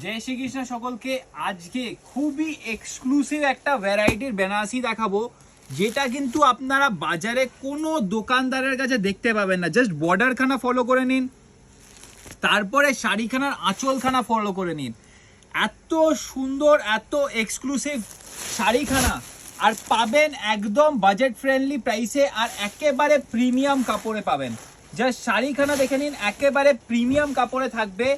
জয় শ্রীকৃষ্ণ সকলকে। আজকে খুবই এক্সক্লুসিভ একটা ভ্যারাইটির বেনারসি দেখাবো, যেটা কিন্তু আপনারা বাজারে কোনো দোকানদারের কাছে দেখতে পাবেন না। জাস্ট বর্ডারখানা ফলো করে নিন, তারপরে শাড়িখানার আঁচলখানা ফলো করে নিন। এত সুন্দর, এত এক্সক্লুসিভ শাড়িখানা আর পাবেন একদম বাজেট ফ্রেন্ডলি প্রাইসে, আর একেবারে প্রিমিয়াম কাপড়ে পাবেন। জাস্ট শাড়িখানা দেখে নিন, একেবারে প্রিমিয়াম কাপড়ে থাকবে,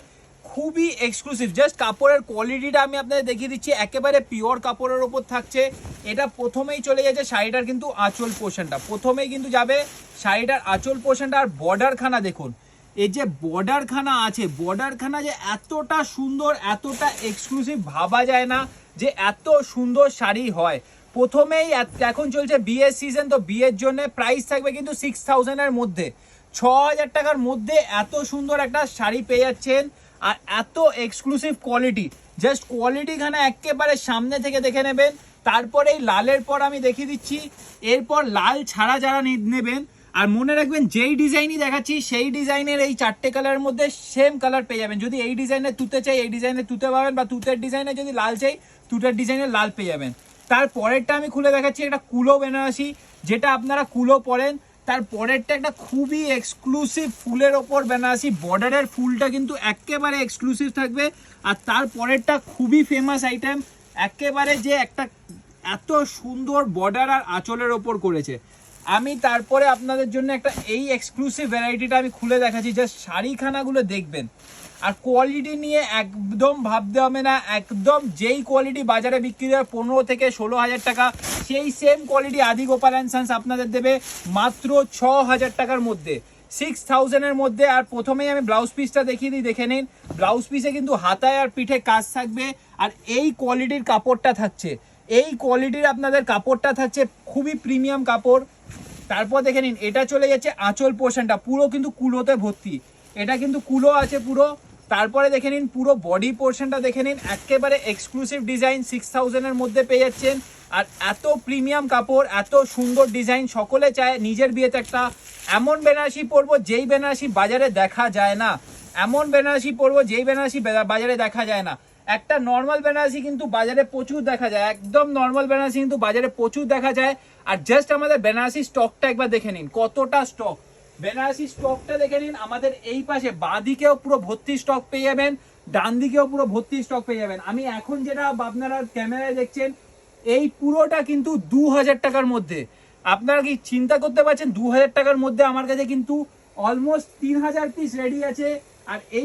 খুবই এক্সক্লুসিভ। জাস্ট কাপড়ের কোয়ালিটিটা আমি আপনাদের দেখিয়ে দিচ্ছি, একেবারে পিওর কাপড়ের ওপর থাকছে। এটা প্রথমেই চলে যাচ্ছে শাড়িটার কিন্তু আঁচল পোর্শনটা, প্রথমেই কিন্তু যাবে শাড়িটার আঁচল পোর্শনটা। আর বর্ডারখানা দেখুন, এই যে বর্ডারখানা আছে, বর্ডারখানা যে এতটা সুন্দর, এতটা এক্সক্লুসিভ, ভাবা যায় না যে এত সুন্দর শাড়ি হয়। প্রথমেই এখন চলছে বিয়ের সিজন, তো বিয়ের জন্য প্রাইস থাকবে কিন্তু 6000-এর মধ্যে, 6000 টাকার মধ্যে এত সুন্দর একটা শাড়ি পেয়ে যাচ্ছেন। আর এত এক্সক্লুসিভ কোয়ালিটি, জাস্ট কোয়ালিটিখানা একেবারে সামনে থেকে দেখে নেবেন। তারপরে এই লালের পর আমি দেখিয়ে দিচ্ছি, এরপর লাল ছাড়া যারা নেবেন, আর মনে রাখবেন যেই ডিজাইনই দেখাচ্ছি সেই ডিজাইনের এই 4টে কালারের মধ্যে সেম কালার পেয়ে যাবেন। যদি এই ডিজাইনের তুতে চাই এই ডিজাইনের তুতে পাবেন, বা তুতের ডিজাইনে যদি লাল চাই তুতের ডিজাইনের লাল পেয়ে যাবেন। তার পরেরটা আমি খুলে দেখাচ্ছি, একটা কুলো বেনারসি, যেটা আপনারা কুলো পরেন। তার পরেরটা একটা খুবই এক্সক্লুসিভ ফুলের ওপর বেনারসি, বর্ডারের ফুলটা কিন্তু একেবারে এক্সক্লুসিভ থাকবে। আর তার পরেরটা খুবই ফেমাস আইটেম, একেবারে যে একটা এত সুন্দর বর্ডার আর আঁচলের ওপর করেছে। আমি তারপরে আপনাদের জন্য একটা এই এক্সক্লুসিভ ভ্যারাইটিটা আমি খুলে দেখাচ্ছি, জাস্ট শাড়িখানাগুলো দেখবেন। আর কোয়ালিটি নিয়ে একদম ভাবতে হবে না, একদম যেই কোয়ালিটি বাজারে বিক্রি হয় 15 থেকে 16 হাজার টাকা, সেই সেম কোয়ালিটি আদি গোপাল অ্যান্ড সন্স আপনাদের দেবে মাত্র 6000 টাকার মধ্যে, 6000-এর মধ্যে। আর প্রথমেই আমি ব্লাউজ পিসটা দেখিয়ে দিই, দেখে নিন। ব্লাউজ পিসে কিন্তু হাতায় আর পিঠে কাজ থাকবে, আর এই কোয়ালিটির কাপড়টা থাকছে, এই কোয়ালিটির আপনাদের কাপড়টা থাকছে, খুবই প্রিমিয়াম কাপড়। তারপর দেখে নিন, এটা চলে যাচ্ছে আঁচল পোর্শনটা, পুরো কিন্তু কুলোতে ভর্তি, এটা কিন্তু কুলো আছে পুরো। তারপরে দেখে নিন পুরো বডি পোর্শনটা দেখে নিন, একেবারে এক্সক্লুসিভ ডিজাইন, 6000-এর মধ্যে পেয়ে যাচ্ছেন। আর এত প্রিমিয়াম কাপড়, এত সুন্দর ডিজাইন, সকলে চায় নিজের বিয়েতে একটা এমন বেনারসি পরবো যেই বেনারসি বাজারে দেখা যায় না, এমন বেনারসি পরবো যেই বেনারসি বাজারে দেখা যায় না। একটা নর্মাল বেনারসি কিন্তু বাজারে প্রচুর দেখা যায়, একদম নর্মাল বেনারসি কিন্তু বাজারে প্রচুর দেখা যায়। আর জাস্ট আমাদের বেনারসি স্টকটা একবার দেখে নিন, কতটা স্টক, বেনারসি স্টকটা দেখে নিন। আমাদের এই পাশে বাঁ দিকেও পুরো ভর্তি স্টক পেয়ে যাবেন, ডান দিকেও পুরো ভর্তি স্টক পেয়ে যাবেন। আমি এখন যেটা আপনারা ক্যামেরায় দেখছেন, এই পুরোটা কিন্তু 2000 টাকার মধ্যে। আপনারা কি চিন্তা করতে পারছেন, 2000 টাকার মধ্যে আমার কাছে কিন্তু অলমোস্ট 3000 পিস রেডি আছে। আর এই